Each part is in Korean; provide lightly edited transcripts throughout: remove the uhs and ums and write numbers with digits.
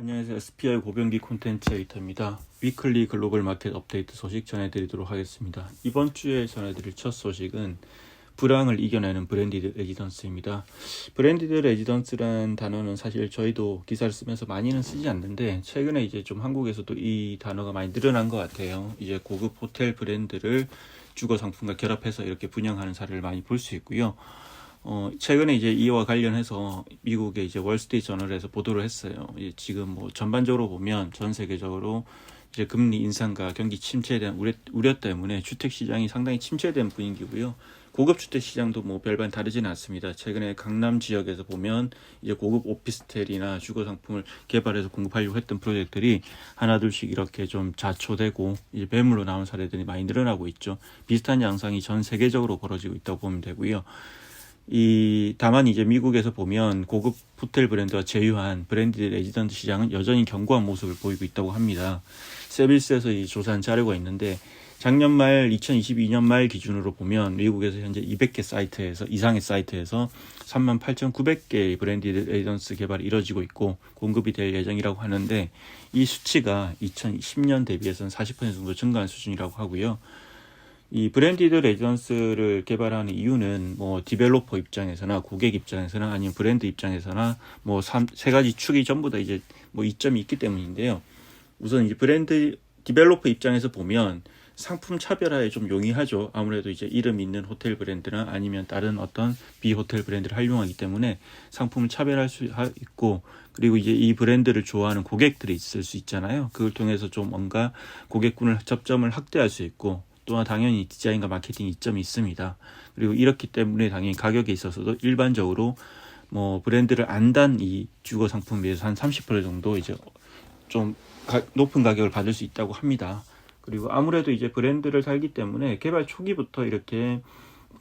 안녕하세요. SPI 고병기 콘텐츠 에디터입니다. 위클리 글로벌 마켓 업데이트 소식 전해드리도록 하겠습니다. 이번 주에 전해드릴 첫 소식은 불황을 이겨내는 브랜디드 레지던스입니다. 브랜디드 레지던스란 단어는 사실 저희도 기사를 쓰면서 많이는 쓰지 않는데 최근에 이제 좀 한국에서도 이 단어가 많이 늘어난 것 같아요. 이제 고급 호텔 브랜드를 주거 상품과 결합해서 이렇게 분양하는 사례를 많이 볼 수 있고요. 최근에 이제 이와 관련해서 미국의 이제 월스트리트 저널에서 보도를 했어요. 이제 지금 뭐 전반적으로 보면 전 세계적으로 이제 금리 인상과 경기 침체에 대한 우려 때문에 주택 시장이 상당히 침체된 분위기고요. 고급 주택 시장도 뭐 별반 다르지는 않습니다. 최근에 강남 지역에서 보면 이제 고급 오피스텔이나 주거 상품을 개발해서 공급하려고 했던 프로젝트들이 하나둘씩 이렇게 좀 자초되고 이제 매물로 나온 사례들이 많이 늘어나고 있죠. 비슷한 양상이 전 세계적으로 벌어지고 있다고 보면 되고요. 다만 이제 미국에서 보면 고급 호텔 브랜드와 제휴한 브랜드 레지던트 시장은 여전히 견고한 모습을 보이고 있다고 합니다. 세빌스에서 이 조사한 자료가 있는데 작년 말 2022년 말 기준으로 보면 미국에서 현재 200개 사이트에서 이상의 사이트에서 38,900개의 브랜드 레지던스 개발이 이뤄지고 있고 공급이 될 예정이라고 하는데 이 수치가 2010년 대비해서는 40% 정도 증가한 수준이라고 하고요. 이 브랜디드 레지던스를 개발하는 이유는 뭐 디벨로퍼 입장에서나 고객 입장에서나 아니면 브랜드 입장에서나 뭐 세 가지 축이 전부 다 이제 뭐 이점이 있기 때문인데요. 우선 이제 브랜드 디벨로퍼 입장에서 보면 상품 차별화에 좀 용이하죠. 아무래도 이제 이름 있는 호텔 브랜드나 아니면 다른 어떤 비호텔 브랜드를 활용하기 때문에 상품을 차별할 수 있고, 그리고 이제 이 브랜드를 좋아하는 고객들이 있을 수 있잖아요. 그걸 통해서 좀 뭔가 고객군을 접점을 확대할 수 있고, 또한 당연히 디자인과 마케팅 이점이 있습니다. 그리고 이렇기 때문에 당연히 가격에 있어서도 일반적으로 뭐 브랜드를 안 단 이 주거 상품에 비해서 한 30% 정도 이제 좀 높은 가격을 받을 수 있다고 합니다. 그리고 아무래도 이제 브랜드를 살기 때문에 개발 초기부터 이렇게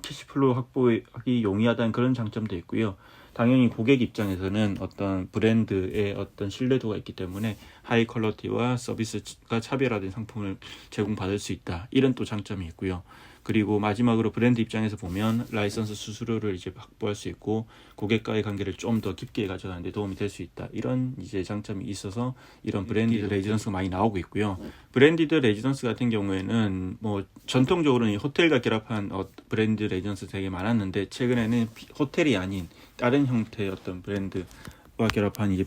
캐시플로우 확보하기 용이하다는 그런 장점도 있고요. 당연히 고객 입장에서는 어떤 브랜드의 어떤 신뢰도가 있기 때문에 하이 퀄러티와 서비스가 차별화된 상품을 제공받을 수 있다. 이런 또 장점이 있고요. 그리고 마지막으로 브랜드 입장에서 보면 라이선스 수수료를 이제 확보할 수 있고 고객과의 관계를 좀 더 깊게 가져가는 데 도움이 될 수 있다. 이런 이제 장점이 있어서 이런 브랜디드 레지던스가 많이 나오고 있고요. 브랜디드 레지던스 같은 경우에는 뭐 전통적으로는 호텔과 결합한 브랜드 레지던스 되게 많았는데 최근에는 호텔이 아닌 다른 형태의 어떤 브랜드와 결합한 이제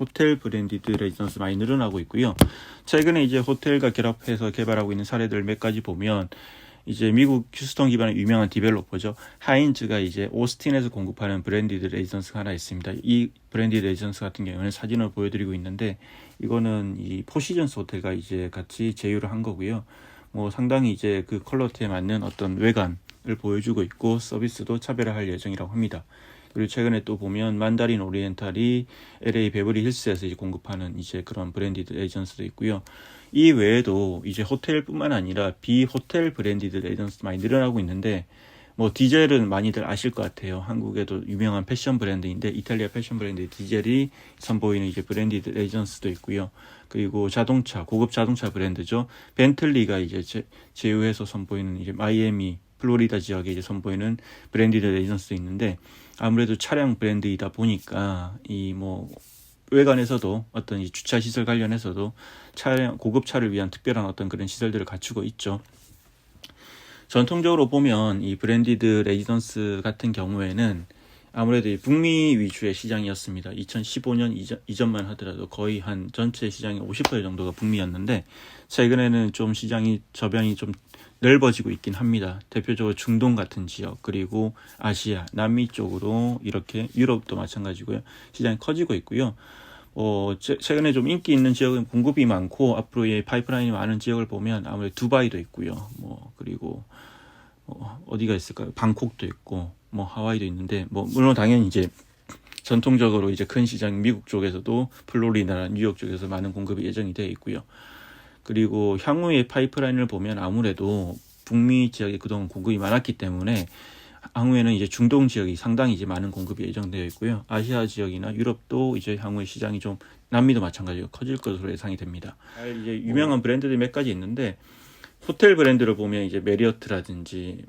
호텔 브랜디드 레지던스 많이 늘어나고 있고요. 최근에 이제 호텔과 결합해서 개발하고 있는 사례들 몇 가지 보면 이제 미국 휴스턴 기반의 유명한 디벨로퍼죠. 하인즈가 이제 오스틴에서 공급하는 브랜디드 레지던스가 하나 있습니다. 이 브랜디드 레지던스 같은 경우는 사진을 보여드리고 있는데 이거는 이 포시전스 호텔과 이제 같이 제휴를 한 거고요. 뭐 상당히 이제 그 퀄러티에 맞는 어떤 외관을 보여주고 있고 서비스도 차별화할 예정이라고 합니다. 그리고 최근에 또 보면 만다린 오리엔탈이 LA 베버리 힐스에서 이제 공급하는 이제 그런 브랜디드 레지던스도 있고요. 이 외에도 이제 호텔뿐만 아니라 비호텔 브랜디드 레지던스 많이 늘어나고 있는데 뭐 디젤은 많이들 아실 것 같아요. 한국에도 유명한 패션 브랜드인데 이탈리아 패션 브랜드 디젤이 선보이는 이제 브랜디드 레지던스도 있고요. 그리고 자동차, 고급 자동차 브랜드죠. 벤틀리가 이제 제휴해서 선보이는 이제 마이애미 플로리다 지역에 이제 선보이는 브랜디드 레지던스도 있는데 아무래도 차량 브랜드이다 보니까 이 뭐 외관에서도 어떤 이 주차 시설 관련해서도 고급 차를 위한 특별한 어떤 그런 시설들을 갖추고 있죠. 전통적으로 보면 이 브랜디드 레지던스 같은 경우에는 아무래도 이 북미 위주의 시장이었습니다. 2015년 이전만 하더라도 거의 한 전체 시장의 50% 정도가 북미였는데 최근에는 좀 시장이 저변이 좀 넓어지고 있긴 합니다. 대표적으로 중동 같은 지역 그리고 아시아, 남미 쪽으로 이렇게 유럽도 마찬가지고요. 시장이 커지고 있고요. 최근에 좀 인기 있는 지역은 공급이 많고 앞으로의 파이프라인이 많은 지역을 보면 아무래도 두바이도 있고요. 그리고 어디가 있을까요? 방콕도 있고 하와이도 있는데 물론 당연히 이제 전통적으로 이제 큰 시장 미국 쪽에서도 플로리다나 뉴욕 쪽에서 많은 공급이 예정이 되어 있고요. 그리고 향후의 파이프라인을 보면 아무래도 북미 지역에 그동안 공급이 많았기 때문에 향후에는 이제 중동 지역이 상당히 이제 많은 공급이 예정되어 있고요. 아시아 지역이나 유럽도 이제 향후에 시장이 좀 남미도 마찬가지로 커질 것으로 예상이 됩니다. 이제 유명한 브랜드들이 몇 가지 있는데 호텔 브랜드를 보면 이제 메리어트라든지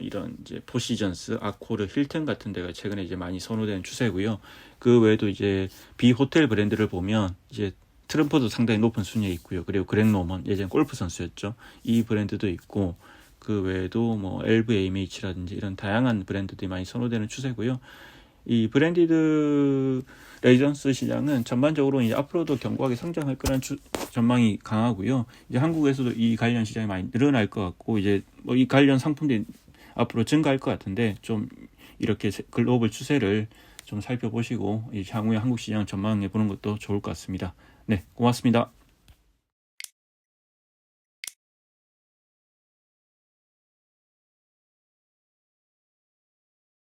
이런 이제 포시전스, 아코르, 힐튼 같은 데가 최근에 이제 많이 선호되는 추세고요. 그 외에도 이제 비호텔 브랜드를 보면 이제 트럼프도 상당히 높은 순위에 있고요. 그리고 그렉 노먼 예전 골프 선수였죠. 이 브랜드도 있고 그 외에도 뭐 LVMH라든지 이런 다양한 브랜드들이 많이 선호되는 추세고요. 이 브랜디드 레지던스 시장은 전반적으로 이제 앞으로도 견고하게 성장할 거라는 전망이 강하고요. 이제 한국에서도 이 관련 시장이 많이 늘어날 것 같고 이제 뭐 이 관련 상품들이 앞으로 증가할 것 같은데 좀 이렇게 글로벌 추세를 좀 살펴보시고 향후에 한국 시장 전망해 보는 것도 좋을 것 같습니다. 네, 고맙습니다.